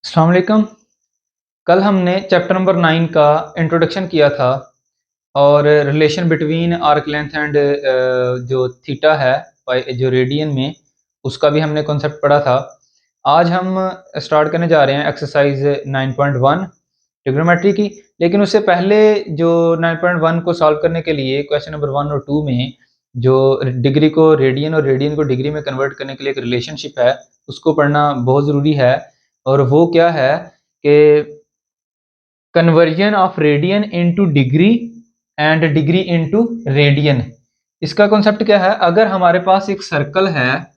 अस्सलाम वालेकुम। कल हमने चैप्टर नंबर 9 का इंट्रोडक्शन किया था और relation between arc length and जो थीटा है जो रेडियन में, उसका भी हमने कॉन्सेप्ट पढ़ा था। आज हम स्टार्ट करने जा रहे हैं एक्सरसाइज 9.1 ट्रिग्नोमेट्री की। लेकिन उससे पहले जो 9.1 को सॉल्व करने के लिए क्वेश्चन नंबर 1 और 2 में जो डिग्री को रेडियन और रेडियन को डिग्री में कन्वर्ट करने के लिए एक रिलेशनशिप है, उसको पढ़ना बहुत ज़रूरी है। और वो क्या है कि conversion of radian into degree and degree into radian. इसका कॉन्सेप्ट क्या है? अगर हमारे पास एक सर्कल है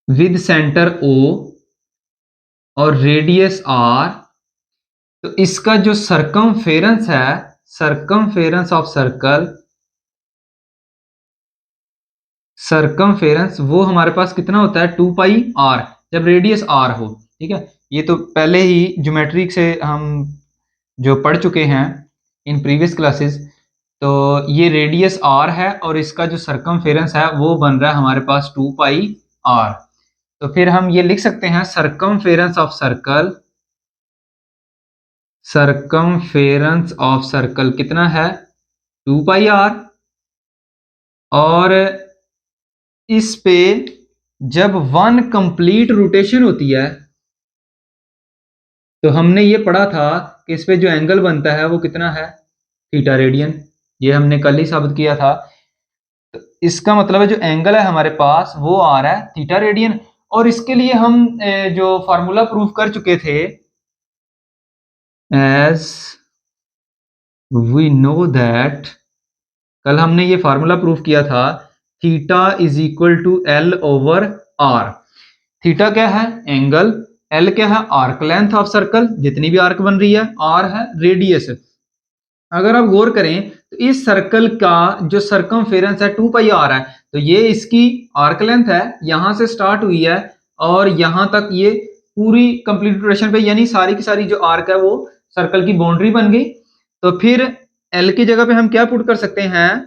विद सेंटर O और रेडियस R, तो इसका जो सरकमफेरेंस है, सरकमफेरेंस ऑफ सरकमफेरेंस वो हमारे पास कितना होता है? 2 पाई r, जब रेडियस r हो। ठीक है, ये तो पहले ही ज्योमेट्री से हम जो पढ़ चुके हैं इन प्रीवियस क्लासेस। तो ये रेडियस r है और इसका जो सरकमफेरेंस है वो बन रहा है हमारे पास 2 पाई r। तो फिर हम ये लिख सकते हैं circumference of circle, circumference of circle कितना है? 2 पाई r। और इस पे जब 1 कंप्लीट रोटेशन होती है तो हमने ये पढ़ा था कि इस पे जो एंगल बनता है वो कितना है? Theta radian. ये हमने कल ही साबित किया था। तो इसका मतलब है जो एंगल है हमारे पास वो आ रहा है थीटा रेडियन। और इसके लिए हम जो फार्मूला प्रूफ कर चुके थे, एज वी नो दैट, कल हमने ये फार्मूला प्रूफ किया था, theta is equal to L over R. Theta क्या है? एंगल। एल क्या है? आर्क लेंथ ऑफ सर्कल, जितनी भी आर्क बन रही है। आर है रेडियस। अगर आप गौर करें तो इस सर्कल का जो सरकमफेरेंस है 2 पाई आर है, तो ये इसकी आर्क लेंथ है, यहां से स्टार्ट हुई है और यहां तक ये पूरी कंप्लीट रोटेशन पे, यानी सारी की सारी जो आर्क है वो सर्कल की बाउंड्री बन गई। तो फिर एल की जगह पे हम क्या पुट कर सकते हैं?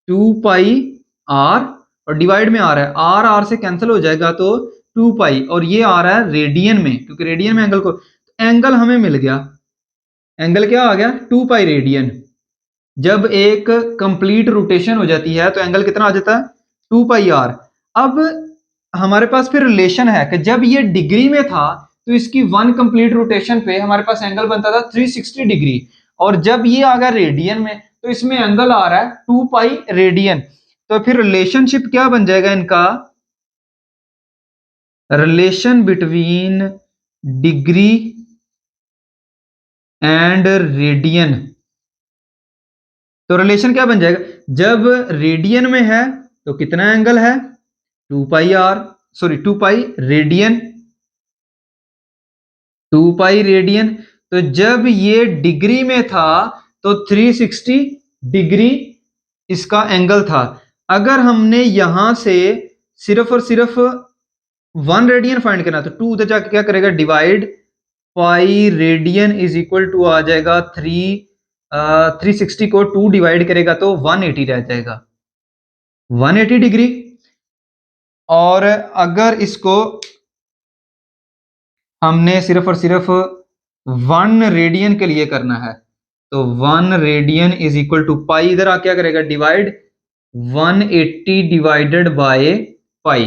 2 पाई आर, और डिवाइड में आ रहा है, आर आर से कैंसिल हो जाएगा तो 2 पाई, और ये आ रहा है रेडियन में, क्योंकि रेडियन में एंगल को, एंगल हमें मिल गया। एंगल क्या आ गया? 2 पाई रेडियन। जब एक कंप्लीट रोटेशन हो जाती है तो एंगल कितना आ जाता है? 2 पाई आर। अब हमारे पास फिर रिलेशन है कि जब ये डिग्री में था तो इसकी 1 कंप्लीट रोटेशन पे हमारे पास एंगल बनता था 360 डिग्री, और जब ये आ गया रेडियन में तो इसमें एंगल आ रहा है 2 पाई रेडियन। तो फिर रिलेशनशिप क्या बन जाएगा इनका? Relation between degree and radian. तो रिलेशन क्या बन जाएगा? जब रेडियन में है तो कितना एंगल है? 2 pi R, sorry 2 pi radian, 2 pi radian. तो जब ये डिग्री में था तो 360 डिग्री इसका एंगल था। अगर हमने यहां से सिर्फ और सिर्फ 1 रेडियन फाइंड करना, तो 2 उधर जाके क्या करेगा? Divide, pi radian is equal to आ जाएगा 360 को 2 डिवाइड करेगा तो 180 रह जाएगा, 180 डिग्री। और अगर इसको हमने सिर्फ और सिर्फ 1 रेडियन के लिए करना है तो 1 रेडियन इज इक्वल टू पाई, इधर आ क्या करेगा? Divide 180 divided by pi.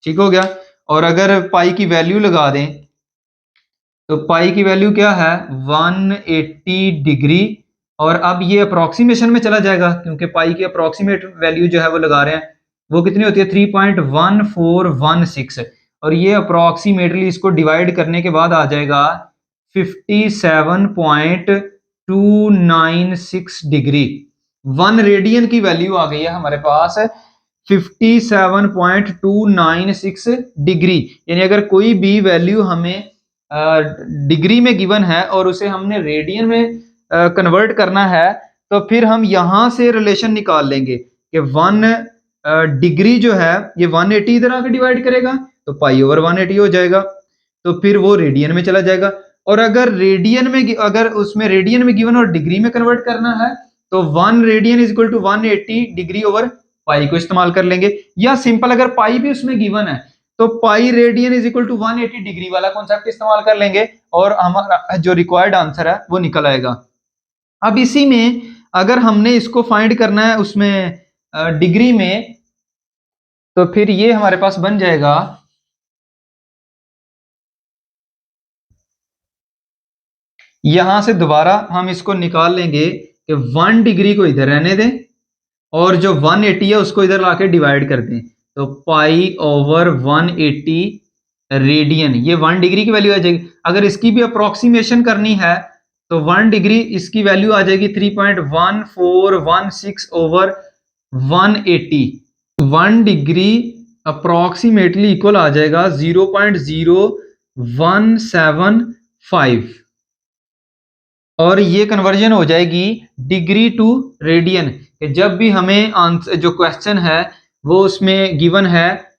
ठीक हो गया। और अगर पाई की वैल्यू लगा दें तो पाई की वैल्यू क्या है? 180 डिग्री। और अब ये अप्रोक्सीमेशन में चला जाएगा क्योंकि पाई की अप्रोक्सीमेट वैल्यू जो है वो लगा रहे हैं, वो कितनी होती है? 3.1416। और ये अप्रोक्सीमेटली इसको डिवाइड करने के बाद आ जाएगा 57.296 डिग्री। 1 रेडियन की वैल्यू आ गई है हमारे पास 57.296 डिग्री। यानी अगर कोई भी वैल्यू हमें डिग्री में गिवन है और उसे हमने रेडियन में कन्वर्ट करना है, तो फिर हम यहां से रिलेशन निकाल लेंगे कि 1 डिग्री जो है ये 180 इधर आके डिवाइड करेगा तो पाई ओवर 180 हो जाएगा, तो फिर वो रेडियन में चला जाएगा। और अगर रेडियन में, अगर उसमें रेडियन में गिवन और डिग्री में कन्वर्ट करना है तो 1 radian is equal to 180 degree over pi को इस्तेमाल कर लेंगे। या सिंपल अगर पाई भी उसमें गिवन है तो pi radian is equal to 180 degree वाला कॉन्सेप्ट इस्तेमाल कर लेंगे और हमारा जो रिक्वायर्ड आंसर है वो निकल आएगा। अब इसी में अगर हमने इसको फाइंड करना है उसमें डिग्री में, तो फिर ये हमारे पास बन जाएगा यहां से दोबारा हम इसको निकाल लेंगे कि 1 डिग्री को इधर रहने दें और जो 180 है उसको इधर लाके डिवाइड कर दें, तो पाई ओवर 180 रेडियन, ये 1 डिग्री की वैल्यू आ जाएगी। अगर इसकी भी अप्रोक्सीमेशन करनी है तो 1 डिग्री इसकी वैल्यू आ जाएगी 3.1416 ओवर 180। 1 डिग्री अप्रोक्सीमेटली इक्वल आ जाएगा 0.0175 और ये कन्वर्जन हो जाएगी डिग्री टू रेडियन। जब भी हमें आंसर जो क्वेश्चन है वो उसमें गिवन है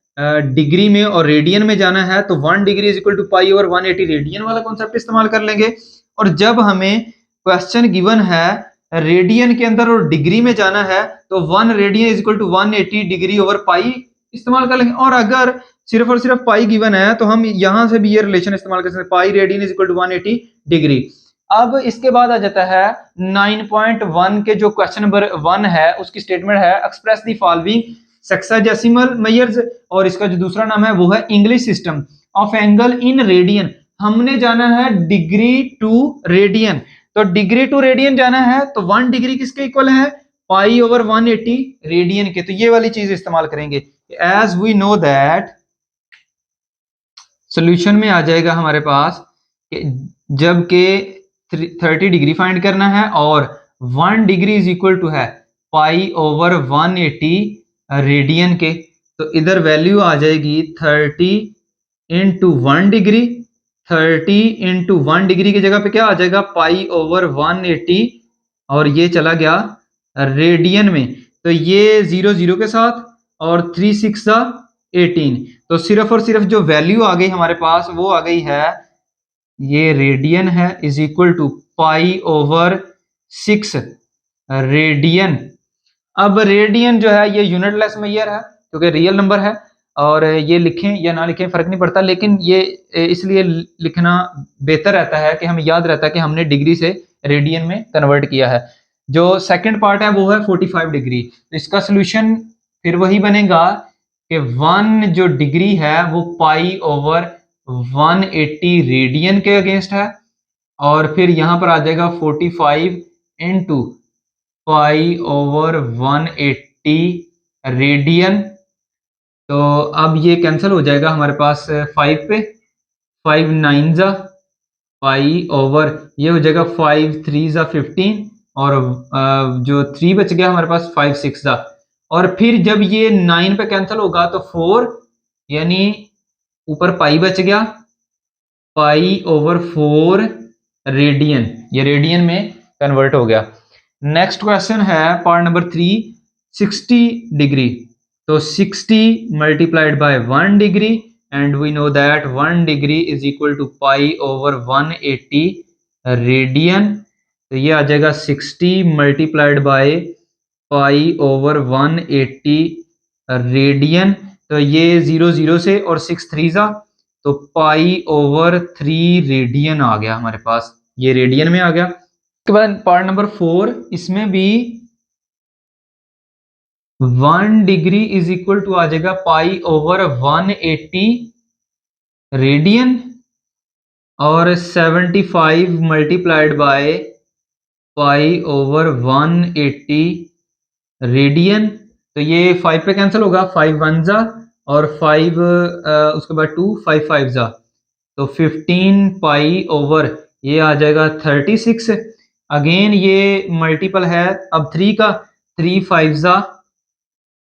डिग्री में और रेडियन में जाना है, तो 1 degree is equal to pi over 180 radian वाला कॉन्सेप्ट इस्तेमाल कर लेंगे। और जब हमें क्वेश्चन गिवन है रेडियन के अंदर और डिग्री में जाना है, तो 1 radian is equal to 180 degree over pi इस्तेमाल कर लेंगे। और अगर सिर्फ और सिर्फ पाई गिवन है तो हम यहां से भी ये रिलेशन इस्तेमाल कर सकते हैं, pi radian is equal to 180 degree. अब इसके बाद आ जाता है 9.1 के जो क्वेश्चन नंबर 1 है उसकी स्टेटमेंट है express the following sexagesimal measures, और इसका जो दूसरा नाम है वो है English system of angle in radian. हमने जाना है डिग्री टू रेडियन, तो डिग्री टू रेडियन जाना है तो 1 डिग्री किसके इक्वल है, पाई ओवर 180 रेडियन के। तो ये वाली चीज इस्तेमाल करेंगे। As we know that solution में आ जाएगा हमारे पास जबकि 30 डिग्री फाइंड करना है और 1 डिग्री इज इक्वल टू है पाई ओवर 180 रेडियन के, तो इधर वैल्यू आ जाएगी 30 इंटू 1 डिग्री। 30 इंटू 1 डिग्री की जगह पे क्या आ जाएगा, पाई ओवर 180, और ये चला गया रेडियन में, तो ये 0 0 के साथ और 3 6 18, तो सिर्फ और सिर्फ जो वैल्यू आ गई हमारे पास वो आ गई है, ये रेडियन है, is equal to pi over 6 radian. अब रेडियन जो है ये यूनिटलेस मेजर है क्योंकि रियल नंबर है, और ये लिखें या ना लिखें फर्क नहीं पड़ता, लेकिन ये इसलिए लिखना बेहतर रहता है कि हमें याद रहता है कि हमने डिग्री से रेडियन में कन्वर्ट किया है। जो सेकंड पार्ट है वो है 45 डिग्री, तो इसका सोल्यूशन फिर वही बनेगा कि 1 जो डिग्री है वो पाई ओवर 180 रेडियन के अगेंस्ट है, और फिर यहां पर आ जाएगा 45 इंटू पाई ओवर 180 रेडियन। तो अब ये कैंसिल हो जाएगा हमारे पास 5 पे, 5 9 जा पाई ओवर, ये हो जाएगा 5 3 जा 15, और जो 3 बच गया हमारे पास 5 6 जा, और फिर जब ये 9 पे कैंसिल होगा तो 4, यानी ऊपर पाई बच गया, पाई ओवर 4 रेडियन, ये रेडियन में कन्वर्ट हो गया। नेक्स्ट क्वेश्चन है पार्ट नंबर 3, 60 डिग्री, तो 60 multiplied by 1 degree, and we know that 1 degree is equal to pi over 180 radian, तो ये आ जाएगा 60 multiplied by pi over 180 radian, तो ये 0 0 से और 6 3 जा, तो पाई ओवर 3 रेडियन आ गया हमारे पास, ये रेडियन में आ गया। उसके बाद पार्ट नंबर 4, इसमें भी 1 डिग्री इज इक्वल टू आ जाएगा पाई ओवर 180 रेडियन, और 75 multiplied by pi over 180 radian, तो ये 5 पे कैंसिल होगा, 5 1 जा और 5 उसके बाद 2 5 5 जा, तो 15 पाई ओवर ये आ जाएगा 36। अगेन ये मल्टीपल है अब 3 का, 3 5 जा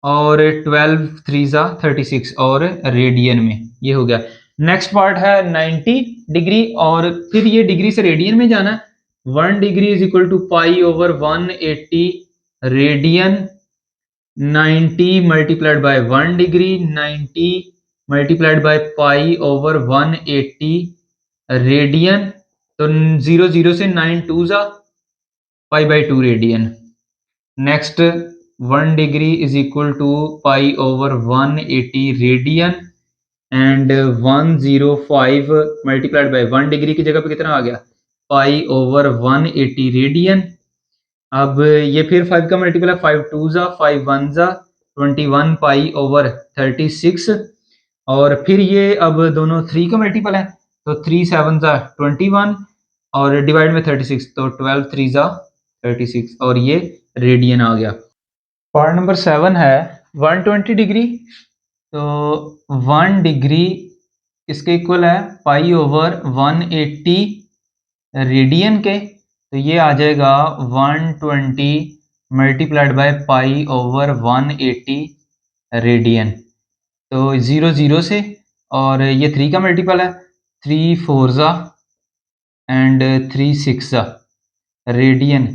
और 12 3 जा 36, और रेडियन में ये हो गया। नेक्स्ट पार्ट है 90 डिग्री, और फिर ये डिग्री से रेडियन में जाना है। 1 degree is equal to pi over 180 radian, 90 multiplied by 1 degree, 90 multiplied by pi over 180 radian, तो 0 0 से 9 2 जा, pi by 2 radian. Next 1 degree is equal to pi over 180 radian, and 105 multiplied by 1 degree की जगह पे कितना आ गया, पाई ओवर 180 रेडियन। अब ये फिर 5 का मल्टीपल है, 5 टू ज़ा 5 वन ज़ा 21 पाई ओवर 36, और फिर ये अब दोनों 3 का मल्टीपल है, तो 3 7 ज़ा 21 और डिवाइड में 36, तो 12 3 ज़ा 36 और ये रेडियन आ गया। पार्ट नंबर 7 है 120 डिग्री। तो 1 डिग्री इसके इक्वल है पाई ओवर 180 रेडियन के, तो ये आ जाएगा 120 multiplied by pi over 180 radian. तो 0 0 से, और ये 3 का मल्टीपल है, 3 4 ज़ा एंड 3 6 ज़ा रेडियन।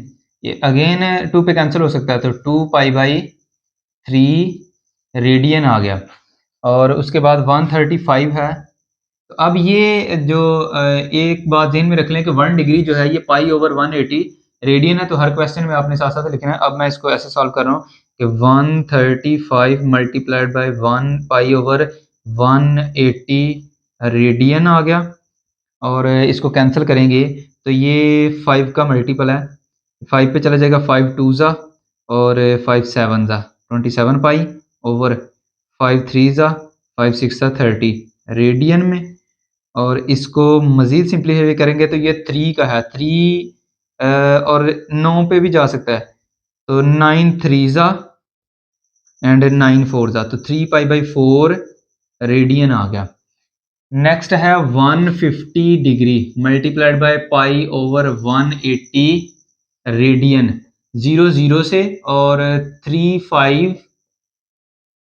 ये अगेन 2 पे कैंसिल हो सकता है, तो 2 पाई बाई 3 रेडियन आ गया। और उसके बाद 135 है। तो अब ये जो एक बात ध्यान में रख लें कि 1 डिग्री जो है ये पाई ओवर 180 रेडियन है, तो हर क्वेश्चन में आपने साथ साथ लिखना है। अब मैं इसको ऐसे सॉल्व कर रहा हूँ कि 135 multiplied by 1 pi over 180 radian आ गया, और इसको कैंसिल करेंगे तो ये 5 का मल्टीपल है, 5 पे चला जाएगा, 5 टू ज़ा और 5 7 ज़ा 27 पाई ओवर 5 3 ज़ा 5 6 ज़ा 30 रेडियन में। और इसको मज़ीद सिंप्लीफाई करेंगे तो ये 3 का है, 3 और 9 पे भी जा सकता है, तो 9 3 ज़ा एंड 9 4 ज़ा, तो 3 पाई बाई 4 रेडियन आ गया। नेक्स्ट है 150 degree multiplied by pi over 180 radian, 0 0 से, और 3 5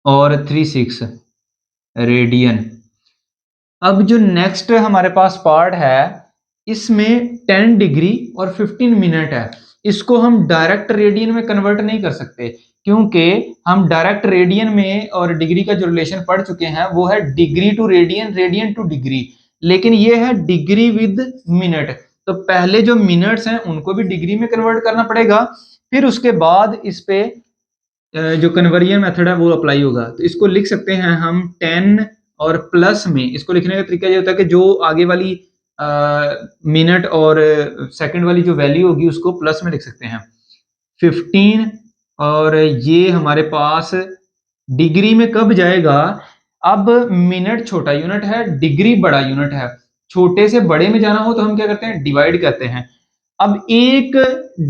और 3 6 रेडियन। अब जो नेक्स्ट हमारे पास पार्ट है इसमें 10 डिग्री और 15 मिनट है। इसको हम डायरेक्ट रेडियन में कन्वर्ट नहीं कर सकते, क्योंकि हम डायरेक्ट रेडियन में और डिग्री का जो रिलेशन पढ़ चुके हैं वो है degree to radian, radian to degree, लेकिन ये है डिग्री विद मिनट। तो पहले जो मिनट्स हैं उनको भी डिग्री में कन्वर्ट करना पड़ेगा, फिर उसके बाद इस पे जो कन्वर्जन मेथड है वो अप्लाई होगा। तो इसको लिख सकते हैं हम 10 और प्लस में। इसको लिखने का तरीका ये होता है कि जो आगे वाली मिनट और सेकंड वाली जो वैल्यू होगी उसको प्लस में लिख सकते हैं 15, और ये हमारे पास डिग्री में कब जाएगा। अब मिनट छोटा यूनिट है, डिग्री बड़ा यूनिट है, छोटे से बड़े में जाना हो तो हम क्या करते हैं, डिवाइड करते हैं। अब एक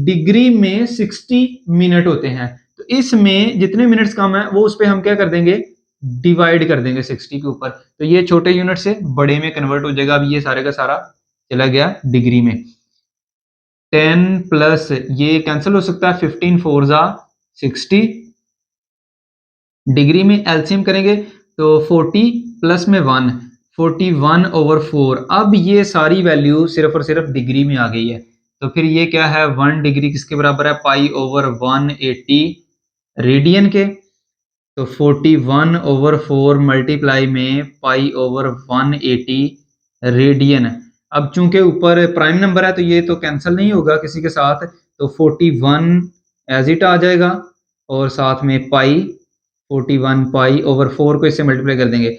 डिग्री में 60 मिनट होते हैं, तो इसमें जितने मिनट्स कम है वो उस पर हम क्या कर देंगे, डिवाइड कर देंगे 60 के ऊपर, तो ये छोटे यूनिट से बड़े में कन्वर्ट हो जाएगा। अब ये सारे का सारा चला गया डिग्री में। 10 प्लस ये कैंसिल हो सकता है, 15 4 ज़ा 60, डिग्री में एलसीएम करेंगे तो 40 प्लस में 1 41 ओवर 4। अब ये सारी वैल्यू सिर्फ और सिर्फ डिग्री में आ गई है, तो फिर ये क्या है, 1 डिग्री किसके बराबर है, पाई ओवर 180 रेडियन के। तो 41 ओवर 4 मल्टीप्लाई में पाई ओवर 180 रेडियन। अब चूंकि ऊपर प्राइम नंबर है तो ये तो कैंसिल नहीं होगा किसी के साथ, तो 41 एज इट आ जाएगा, और साथ में पाई 41 पाई ओवर 4 को इससे मल्टीप्लाई कर देंगे,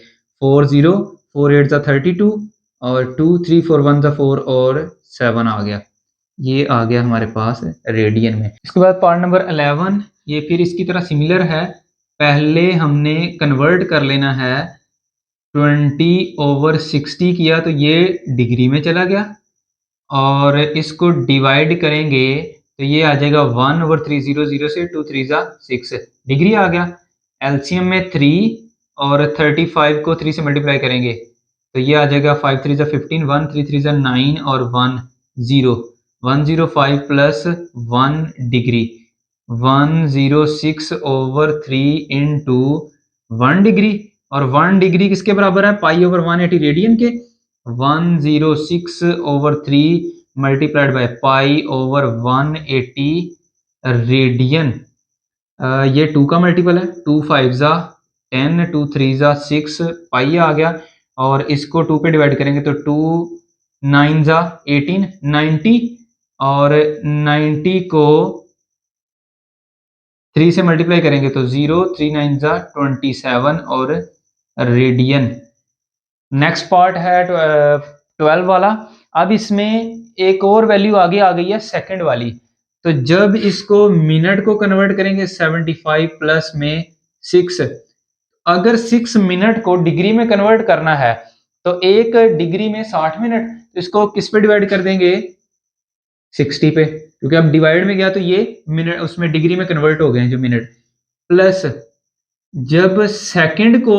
4 0 4 8 32 और 2 3 4 1 4 और 7 आ गया। ये आ गया हमारे पास रेडियन में। इसके बाद पार्ट नंबर 11, ये फिर इसकी तरह सिमिलर है। पहले हमने कन्वर्ट कर लेना है, 20 ओवर 60 किया तो ये डिग्री में चला गया, और इसको डिवाइड करेंगे तो ये आ जाएगा 1 ओवर 3 0 0 से 2 3 ज़ा 6 डिग्री आ गया। एलसीएम में 3 और 35 को 3 से मल्टीप्लाई करेंगे तो ये आ जाएगा 5 3 ज़ा 15 1 3 3 ज़ा 9 और 1 0 105 plus 1 degree 106 over 3 into 1 degree, और 1 डिग्री किसके बराबर है, पाई ओवर 180 रेडियन के। 106 over 3 multiplied by pi over 180 radian. ये 2 का मल्टीपल है, 2 5 ज़ा 10 2 3 ज़ा 6 पाई आ गया, और इसको 2 पे डिवाइड करेंगे तो 2 9 ज़ा 18 90, और 90 को 3 से मल्टीप्लाई करेंगे तो 0 3 9 ज़ा 27 और रेडियन। नेक्स्ट पार्ट है 12 वाला। अब इसमें एक और वैल्यू आगे आ गई है सेकंड वाली। तो जब इसको मिनट को कन्वर्ट करेंगे 75 प्लस में 6, अगर 6 मिनट को डिग्री में कन्वर्ट करना है तो एक डिग्री में 60 मिनट, तो इसको किस पे डिवाइड कर देंगे 60 पे, क्योंकि अब डिवाइड में गया तो ये मिनट उसमें डिग्री में कन्वर्ट हो गए जो मिनट। प्लस जब सेकंड को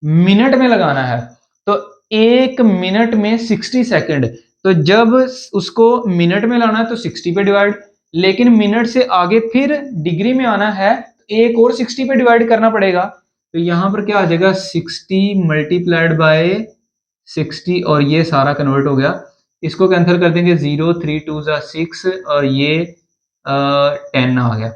मिनट में लगाना है तो एक मिनट में 60 सेकंड, तो जब उसको मिनट में लाना है तो 60 पे डिवाइड, लेकिन मिनट से आगे फिर डिग्री में आना है तो एक और 60 पे डिवाइड करना पड़ेगा। तो यहां पर क्या आ जाएगा 60 मल्टीप्लाइड बाय 60 और ये सारा कन्वर्ट हो गया। इसको कैंसिल कर देंगे 0 3 2 6 और ये 10 आ गया।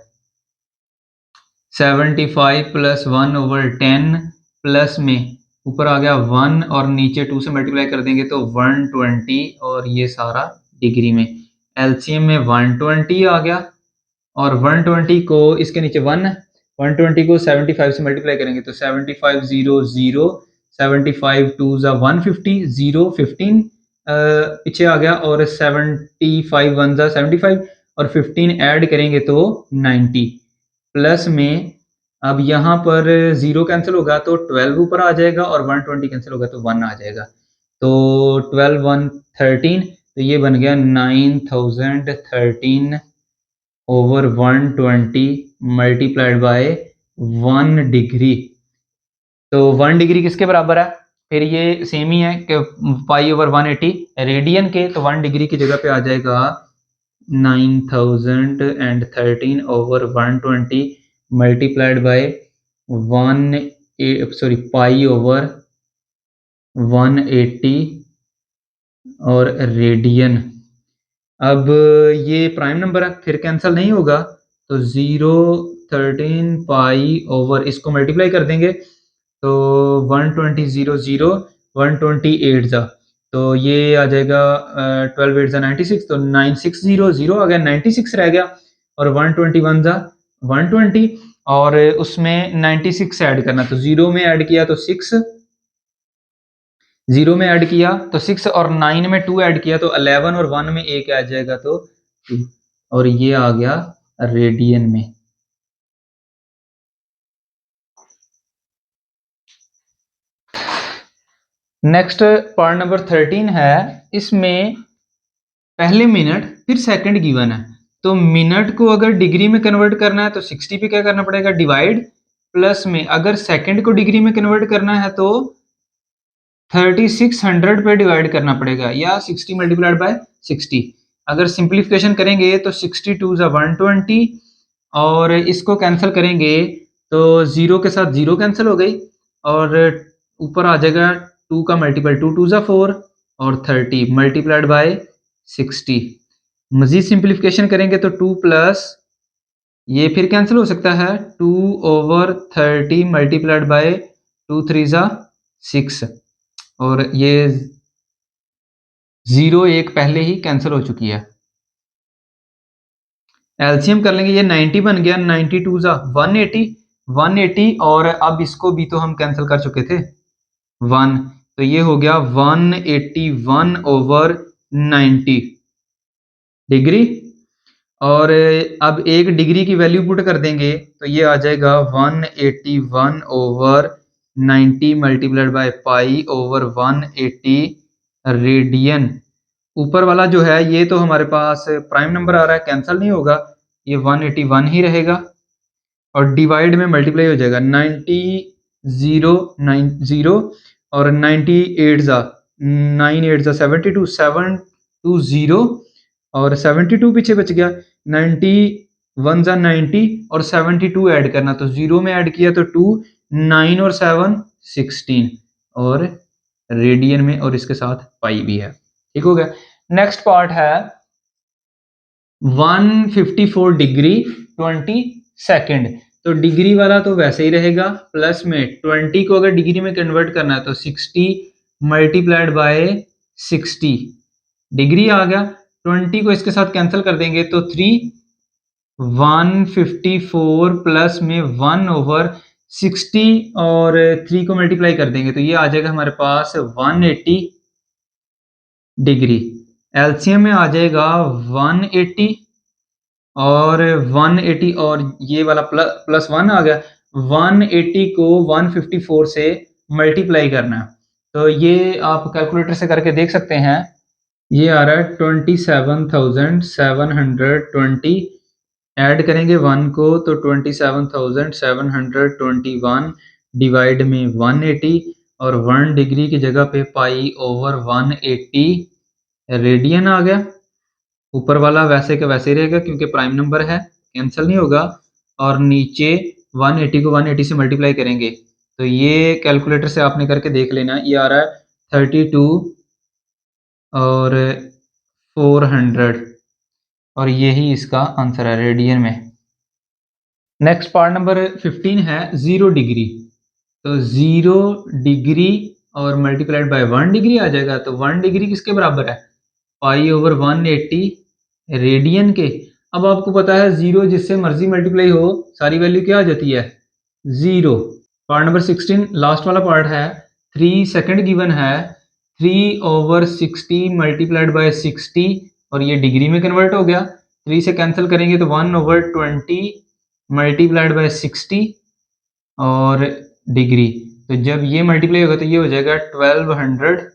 75 प्लस 1/10 प्लस में ऊपर आ गया 1 और नीचे 2 से मल्टीप्लाई कर देंगे तो 120 और ये सारा डिग्री में। एलसीएम में 120 आ गया और 120 को इसके नीचे 120 को 75 से मल्टीप्लाई करेंगे तो 75 0 0, 75 2 150, 0 15 पीछे आ गया और 75 1 75 और 15 ऐड करेंगे तो 90 प्लस में। अब यहाँ पर 0 कैंसिल होगा तो 12 ऊपर आ जाएगा और 120 कैंसिल होगा तो 1 आ जाएगा। तो 12 1 13, तो ये बन गया 9013 ओवर 120 मल्टीप्लाइड बाय 1 डिग्री। तो 1 डिग्री किसके बराबर है, फिर ये सेम ही है कि पाई ओवर 180 रेडियन के, तो 1 डिग्री की जगह पे आ जाएगा 9013 over 120 multiplied by 1 pi over 180 और रेडियन। अब ये प्राइम नंबर है फिर कैंसिल नहीं होगा तो 0 13 पाई ओवर इसको मल्टीप्लाई कर देंगे तो 120 0 0 128 जा, तो ये आ जाएगा 12 8 96, तो 9600 आ गया, 96 रह गया और 121 जा 120 और उसमें 96 ऐड करना, तो 0 में ऐड किया तो 6, 0 में ऐड किया तो 6 और 9 में 2 ऐड किया तो 11 और 1 में 1 आ जाएगा तो 2 और ये आ गया रेडियन में। नेक्स्ट पार्ट नंबर 13 है। इसमें पहले मिनट फिर सेकंड गिवन है, तो मिनट को अगर डिग्री में कन्वर्ट करना है तो 60 पे क्या करना पड़ेगा डिवाइड, प्लस में अगर सेकंड को डिग्री में कन्वर्ट करना है तो 3600 पे डिवाइड करना पड़ेगा या 60 मल्टीप्लाइड बाय 60। अगर सिंप्लीफिकेशन करेंगे तो 62 ज़ा 120 और इसको कैंसिल करेंगे तो 0 के साथ 0 कैंसिल हो गई और ऊपर आ जाएगा 2 का मल्टीपल 2 2 ज़ा 4 और 30 मल्टीप्लाइड बाय 60। मजीद सिंप्लीफिकेशन करेंगे तो 2 प्लस ये फिर कैंसिल हो सकता है 2 ओवर 30 मल्टीप्लाइड बाय 2 3 ज़ा 6 और ये 0 1 पहले ही कैंसिल हो चुकी है। एलसीएम कर लेंगे, ये 90 बन गया, 92 ज़ा 180 और अब इसको भी तो हम कैंसिल कर चुके थे 1, तो ये हो गया 181 ओवर 90 डिग्री और अब एक डिग्री की वैल्यू पुट कर देंगे तो ये आ जाएगा 181 over 90 multiplied by pi over 180 radian. ऊपर वाला जो है ये तो हमारे पास प्राइम नंबर आ रहा है, कैंसिल नहीं होगा, ये 181 ही रहेगा और डिवाइड में मल्टीप्लाई हो जाएगा 90 0 9 0 और 98 ज़ा 9 8 ज़ा 72 720 और 72 पीछे बच गया, 91 ज़ा 90 और 72 ऐड करना, तो 0 में ऐड किया तो 2 9 और 7 16 और रेडियन में और इसके साथ पाई भी है। ठीक हो गया। नेक्स्ट पार्ट है 154 डिग्री 20 सेकंड। तो डिग्री वाला तो वैसे ही रहेगा, प्लस में 20 को अगर डिग्री में कन्वर्ट करना है तो 60 मल्टीप्लाइड बाय 60 डिग्री आ गया, 20 को इसके साथ कैंसिल कर देंगे तो 3 154 प्लस में 1 ओवर 60 और 3 को मल्टीप्लाई कर देंगे तो ये आ जाएगा हमारे पास 180 डिग्री। एलसीएम में आ जाएगा 180 और 180 और ये वाला प्लस 1 आ गया। 180 को 154 से मल्टीप्लाई करना है तो ये आप कैलकुलेटर से करके देख सकते हैं। ये आ रहा है 27,720। ऐड करेंगे 1 को तो 27,721 डिवाइड में 180 और 1 डिग्री की जगह पे पाई ओवर 180 रेडियन आ गया। ऊपर वाला वैसे का वैसे ही रहेगा क्योंकि प्राइम नंबर है, कैंसिल नहीं होगा। और नीचे 180 को 180 से मल्टीप्लाई करेंगे तो ये कैलकुलेटर से आपने करके देख लेना। ये आ रहा है 32 और 400 और यही इसका आंसर है रेडियन में। नेक्स्ट पार्ट नंबर 15 है 0 डिग्री। तो 0 डिग्री और मल्टीप्लाइड बाय 1 डिग्री आ जाएगा तो 1 डिग्री किसके बराबर है? पाई ओवर 180 रेडियन के। अब आपको पता है 0 जिससे मर्जी मल्टीप्लाई हो सारी वैल्यू क्या आ जाती है? 0। पार्ट नंबर 16 लास्ट वाला पार्ट है। 3 सेकंड गिवन है। 3 ओवर 60 मल्टीप्लाइड बाय 60 और ये डिग्री में कन्वर्ट हो गया। 3 से कैंसिल करेंगे तो 1 ओवर 20 मल्टीप्लाइड बाय 60 और डिग्री। तो जब ये मल्टीप्लाई होगा तो ये हो जाएगा 1200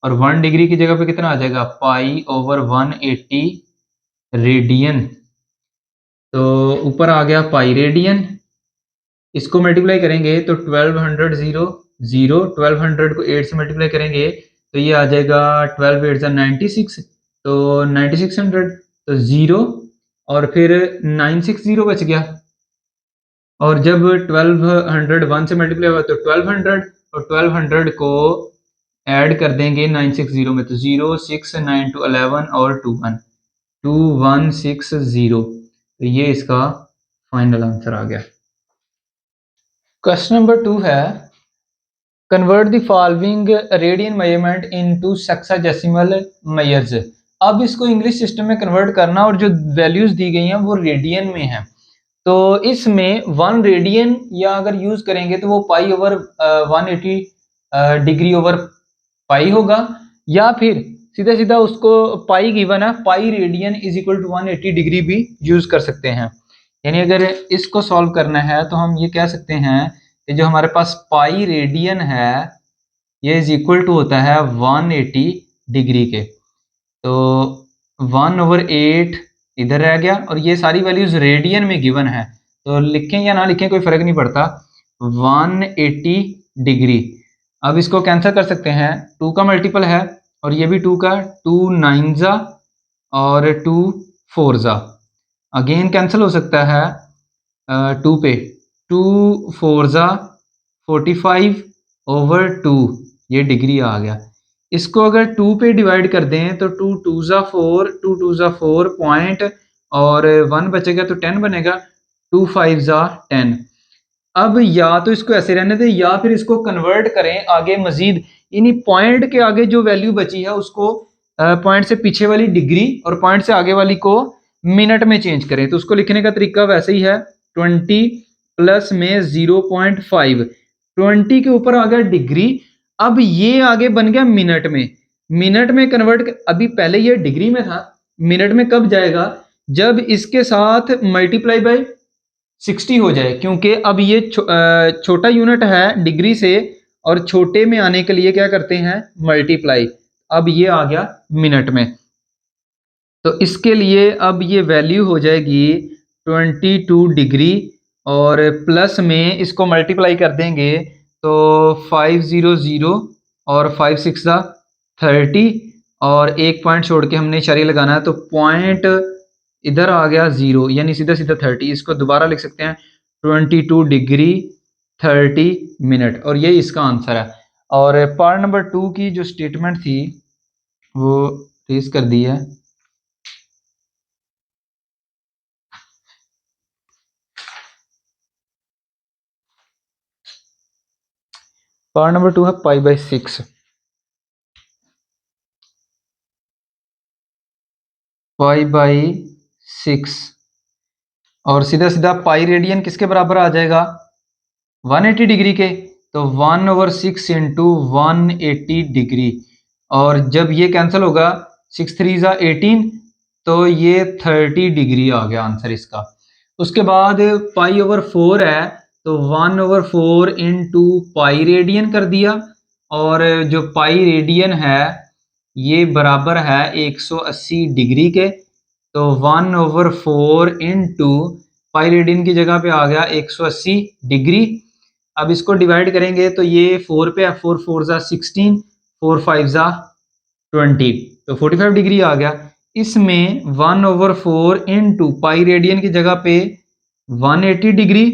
और 1 डिग्री की जगह पे कितना आ जाएगा? पाई ओवर 180 रेडियन। तो ऊपर आ गया पाई रेडियन। इसको मल्टीप्लाई करेंगे तो 1200 0 0 1200 को 8 से मल्टीप्लाई करेंगे तो ये आ जाएगा 12 8 96 तो 9600 तो 0 और फिर 960 बच गया। और जब 1200 1 से मल्टीप्लाई होगा तो 1200 और 1200 को ऐड कर देंगे 960 में तो 0 6 9 2 11 और 2 1 2160 तो ये इसका फाइनल आंसर आ गया। क्वेश्चन नंबर 2 है convert the following radian measurement into sexagesimal measures. अब इसको इंग्लिश सिस्टम में कन्वर्ट करना और जो वैल्यूज दी गई हैं वो रेडियन में हैं। तो इसमें 1 रेडियन या अगर यूज करेंगे तो वो pi over 180 degree over pi होगा या फिर सीधा सीधा उसको पाई गिवन है pi radian is equal to 180 degree भी यूज कर सकते हैं। यानी अगर इसको सॉल्व करना है तो हम ये कह सकते हैं कि जो हमारे पास पाई रेडियन है ये इज इक्वल टू होता है 180 डिग्री के। तो 1 ओवर 8 इधर रह गया और ये सारी वैल्यूज रेडियन में गिवन है तो लिखें या ना लिखें कोई फर्क नहीं पड़ता। 180 डिग्री। अब इसको कैंसिल कर सकते हैं 2 का मल्टीपल है और ये भी 2 का 2 9 जा और 2 4 जा अगेन कैंसिल हो सकता है 2 पे 2 4 जा 45 ओवर 2 ये डिग्री आ गया। इसको अगर 2 पे डिवाइड कर दें तो 2 2 जा 4 2 2 जा 4 पॉइंट और 1 बचेगा तो 10 बनेगा 2 5 जा 10। अब या तो इसको ऐसे रहने दें या फिर इसको कन्वर्ट करें आगे मजीद। इन्हीं पॉइंट के आगे जो वैल्यू बची है उसको पॉइंट से पीछे वाली डिग्री और पॉइंट से आगे वाली को मिनट में चेंज करें। तो उसको लिखने का तरीका वैसे ही है 20 प्लस में 0.5 20 के ऊपर आ गया डिग्री। अब ये आगे बन गया मिनट में। मिनट में कन्वर्ट अभी पहले ये डिग्री में था मिनट में कब जाएगा? जब इसके साथ मल्टीप्लाई बाय 60 हो जाए क्योंकि अब ये छोटा यूनिट है डिग्री से और छोटे में आने के लिए क्या करते हैं? मल्टीप्लाई। अब ये आ गया मिनट में तो इसके लिए अब ये वैल्यू हो जाएगी 22 डिग्री और प्लस में इसको मल्टीप्लाई कर देंगे तो 500 और 5 6 30 और एक पॉइंट छोड़ के हमने इशारे लगाना है तो पॉइंट इधर आ गया 0 यानी सीधा सीधा 30। इसको दोबारा लिख सकते हैं 22 डिग्री 30 मिनट और ये इसका आंसर है। और पार्ट नंबर 2 की जो स्टेटमेंट थी वो रेज कर दी है। पार्ट नंबर 2 है पाई बाय 6। पाई बाई 6 और सीधा सीधा पाई रेडियन किसके बराबर आ जाएगा? 180 डिग्री के, तो 1/6 इंटू 180 डिग्री, और जब ये कैंसिल होगा 6 3 ज़ा 18, तो ये 30 डिग्री आ गया आंसर इसका। उसके बाद π/4 है, तो 1/4 इंटू पाई रेडियन कर दिया, और जो पाई रेडियन है ये बराबर है 180 डिग्री के, तो 1/4 इंटू पाई रेडियन की जगह पे आ गया 180 डिग्री। अब इसको डिवाइड करेंगे तो ये 4 पे है, 4 4 ज़ा 16, 4 5 ज़ा 20, तो 45 डिग्री आ गया। इसमें 1/4 इंटू पाई रेडियन की जगह पे 180 डिग्री,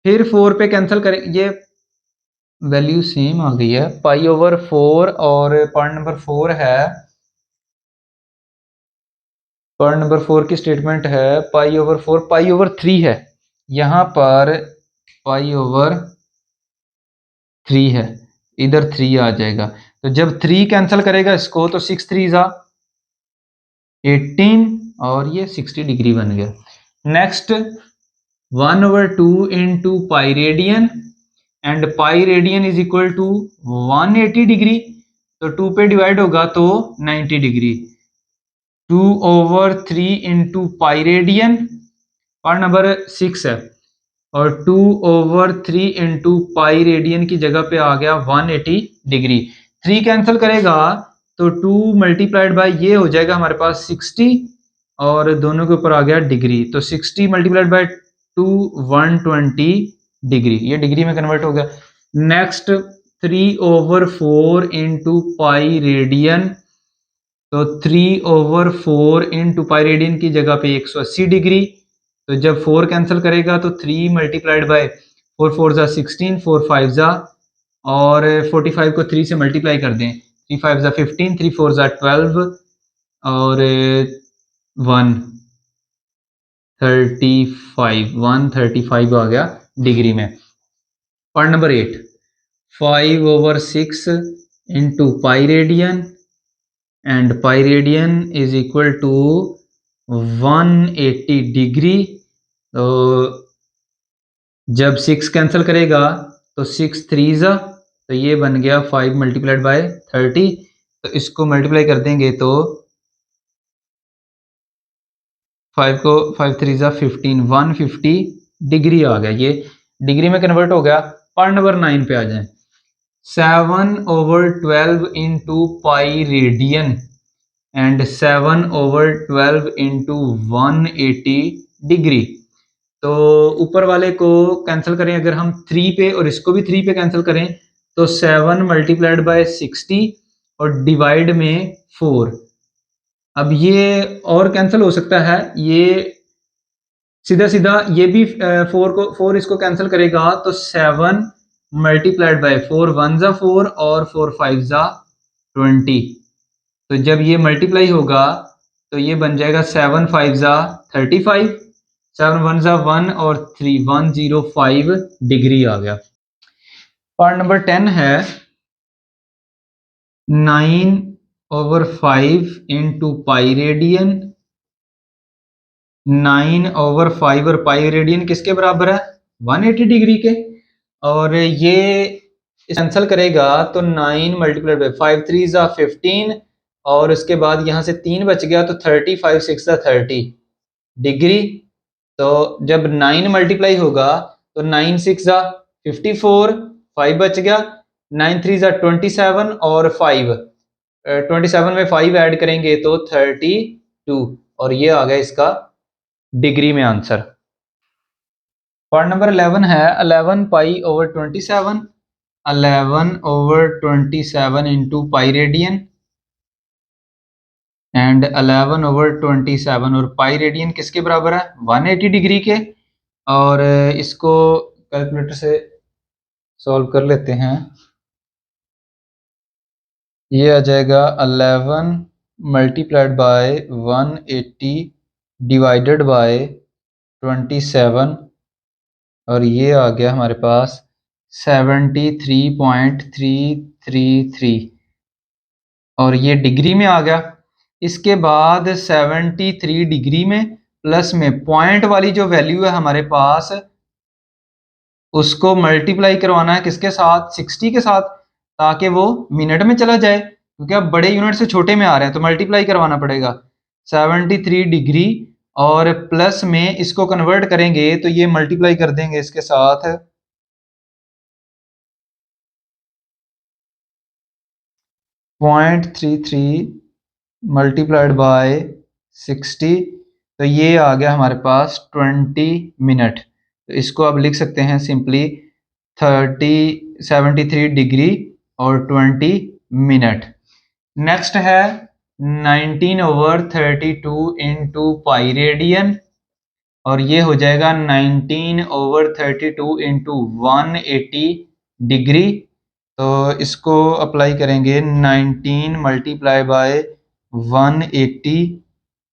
फिर 4 पे कैंसिल करें, ये वैल्यू सेम आ गई है। π/4 और पार्ट नंबर 4 है, पार्ट नंबर 4 की स्टेटमेंट है π/4, π/3 है, यहाँ पर π/3 है, इधर 3 आ जाएगा। तो जब 3 कैंसिल करेगा इसको, तो 6 3 ज़ा 18, और ये 60 डिग्री बन गया। Next 1/2 into pi radian, and pi radian is equal to 180 degree, तो 2 पे डिवाइड होगा तो 90 degree. 2/3 into pi radian, part number 6 है, और 2/3 इंटू पाई रेडियन की जगह पे आ गया 180 डिग्री। 3 कैंसिल करेगा तो 2 मल्टीप्लाइड बाय ये हो जाएगा हमारे पास 60, और दोनों के ऊपर आ गया डिग्री, तो 60 मल्टीप्लाइड बाय 2 120 डिग्री, ये डिग्री में कन्वर्ट हो गया। नेक्स्ट 3/4 इंटू पाई रेडियन, तो 3/4 इंटू पाई रेडियन की जगह पे 180 डिग्री, तो जब 4 कैंसिल करेगा तो 3 मल्टीप्लाइड बाय 4 4 ज़ा 16, 4 5 ज़ा, और 45 को 3 से मल्टीप्लाई कर दें, 3 5 ज़ा 15, 3 4 ज़ा 12, और 135 आ गया डिग्री में। Point number 8, 5/6 into pi radian, and pi radian is equal to 180 degree, तो जब 6 कैंसिल करेगा तो 6 3 ज़ा, तो ये बन गया 5 मल्टीप्लाइड बाय 30, तो इसको मल्टीप्लाई कर देंगे तो 5 को 5 3 ज़ा 15, 150 डिग्री आ गया, ये डिग्री में कन्वर्ट हो गया। पार्ट नंबर 9 पे आ जाए। 7/12 into pi radian, and 7/12 into 180 degree, तो ऊपर वाले को कैंसिल करें अगर हम 3 पे, और इसको भी 3 पे कैंसिल करें, तो 7 मल्टीप्लाइड बाय 60 और डिवाइड में 4। अब ये और कैंसिल हो सकता है, ये सीधा सीधा ये भी 4 इसको कैंसिल करेगा, तो 7 मल्टीप्लाइड बाय 4 1 ज़ा 4, और 4 5 ज़ा 20, तो जब ये मल्टीप्लाई होगा तो ये बन जाएगा 7 5 ज़ा 35, 7 1 ज़ा 1, और 3 105 डिग्री आ गया। पार्ट नंबर 10 है 9/5 इंटू पाई रेडियन, 9/5 और पाई रेडियन किसके बराबर है? 180 डिग्री के, और ये कैंसिल करेगा तो 9 मल्टीप्लाइड बाय 5 3 ज़ा 15, और उसके बाद यहाँ से 3 बच गया, तो 30 5 6 ज़ा 30 डिग्री, तो जब 9 मल्टीप्लाई होगा तो 9 6 ज़ा 54, 5 बच गया, 9 3 ज़ा 27, और 5 27 में 5 ऐड करेंगे तो 32, और ये आ गया इसका डिग्री में आंसर। पार्ट नंबर 11 है 11π/27, 11/27 इंटू पाई रेडियन, एंड 11/27 और पाई रेडियन किसके बराबर है? 180 डिग्री के, और इसको कैलकुलेटर से सॉल्व कर लेते हैं। ये आ जाएगा 11 मल्टीप्लाइड बाय 180 डिवाइडेड बाय 27, और ये आ गया हमारे पास 73.333, और ये डिग्री में आ गया। इसके बाद 73 डिग्री में प्लस में पॉइंट वाली जो वैल्यू है हमारे पास उसको मल्टीप्लाई करवाना है किसके साथ, 60 के साथ, ताकि वो मिनट में चला जाए, क्योंकि अब बड़े यूनिट से छोटे में आ रहे हैं तो मल्टीप्लाई करवाना पड़ेगा। 73 डिग्री और प्लस में इसको कन्वर्ट करेंगे तो ये मल्टीप्लाई कर देंगे इसके साथ 0.33 मल्टीप्लाइड बाय 60, तो ये आ गया हमारे पास 20 मिनट। तो इसको अब लिख सकते हैं सिंपली 73 डिग्री और 20 मिनट। नेक्स्ट है 19/32 इंटू पाई रेडियन, और ये हो जाएगा 19/32 इंटू 180 डिग्री। तो इसको अप्लाई करेंगे 19 मल्टीप्लाई बाय 180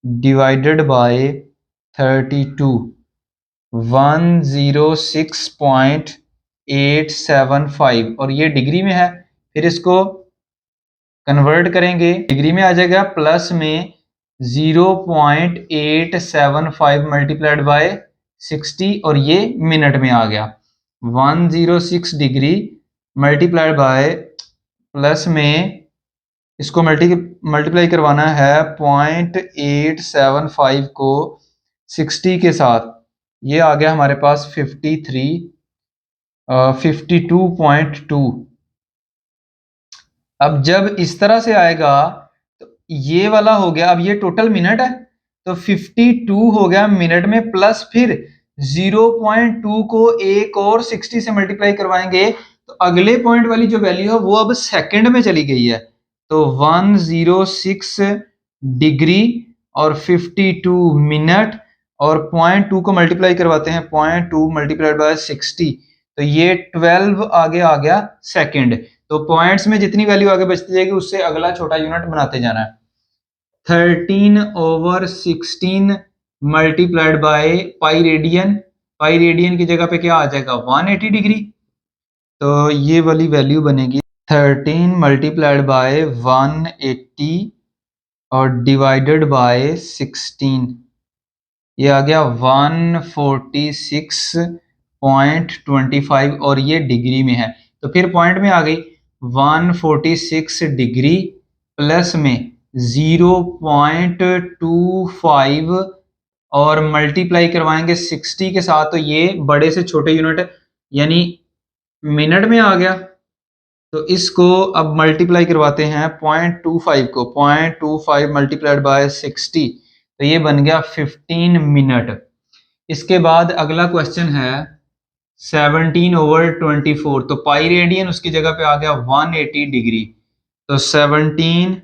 डिवाइडेड बाय 32, 106.875, और ये डिग्री में है। फिर इसको कन्वर्ट करेंगे, डिग्री में आ जाएगा, प्लस में 0.875 मल्टीप्लाइड बाय 60, और ये मिनट में आ गया 106 डिग्री मल्टीप्लाइड बाय, प्लस में इसको मल्टीप्लाई करवाना है 0.875 को 60 के साथ, ये आ गया हमारे पास 52.2। अब जब इस तरह से आएगा तो ये वाला हो गया, अब ये टोटल मिनट है तो 52 हो गया मिनट में, प्लस फिर 0.2 को एक और 60 से मल्टीप्लाई करवाएंगे तो अगले पॉइंट वाली जो वैल्यू है वो अब सेकंड में चली गई है। तो 106 डिग्री और 52 मिनट, और 0.2 को मल्टीप्लाई करवाते हैं 0.2 मल्टीप्लाइड बाय 60, तो ये 12 आगे आ गया सेकंड। तो पॉइंट्स में जितनी वैल्यू आगे बचती जाएगी उससे अगला छोटा यूनिट बनाते जाना है। 13/16 multiplied by pi radian, pi radian की जगह पे क्या आ जाएगा 180 डिग्री, तो ये वाली वैल्यू बनेगी 13 मल्टीप्लाइड बाय 180 और डिवाइडेड बाय 16, ये आ गया 146.25, और ये डिग्री में है। तो फिर पॉइंट में आ गई 146 डिग्री प्लस में 0.25 और मल्टीप्लाई करवाएंगे 60 के साथ, तो ये बड़े से छोटे यूनिट यानी मिनट में आ गया। तो इसको अब मल्टीप्लाई करवाते हैं 0.25 को, 0.25 मल्टीप्लाइड बाय 60, तो ये बन गया 15 मिनट। इसके बाद अगला क्वेश्चन है 17/24, तो पाई रेडियन उसकी जगह पे आ गया 180 डिग्री, तो 17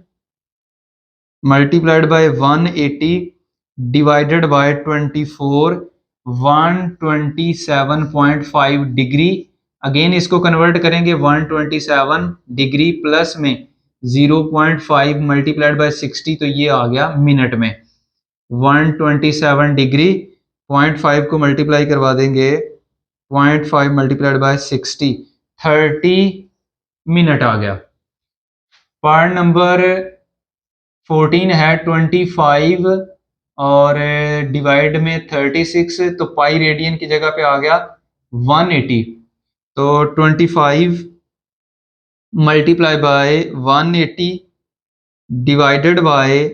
multiplied by 180 divided by 24, 127.5 degree. Again इसको कन्वर्ट करेंगे 127 डिग्री प्लस में 0.5 मल्टीप्लाइड बाय 60, तो ये आ गया मिनट में 127 डिग्री, 0.5 को मल्टीप्लाई करवा देंगे 0.5 मल्टीप्लाइड बाय 60, 30 मिनट आ गया। पार्ट नंबर 14 है 25 और डिवाइड में 36, तो पाई रेडियन की जगह पे आ गया 180, तो 25 मल्टीप्लाई बाय 180 डिवाइडेड बाय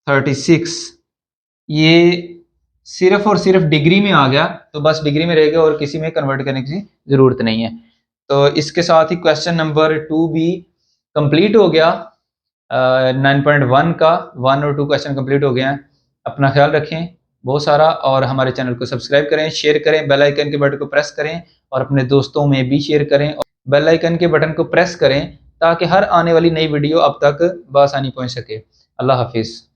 36, ये सिर्फ और सिर्फ डिग्री में आ गया, तो बस डिग्री में रहेगा और किसी में कन्वर्ट करने की ज़रूरत नहीं है। तो इसके साथ ही क्वेश्चन नंबर 2 भी कंप्लीट हो गया। 9.1 का 1 और 2 क्वेश्चन कंप्लीट हो गए हैं। अपना ख्याल रखें बहुत सारा, और हमारे चैनल को सब्सक्राइब करें, शेयर करें, बेल आइकन के बटन को प्रेस करें और अपने दोस्तों में भी शेयर करें, और बेल आइकन के बटन को प्रेस करें ताकि हर आने वाली नई वीडियो अब तक बआसानी पहुंच सके। अल्लाह हाफिज़।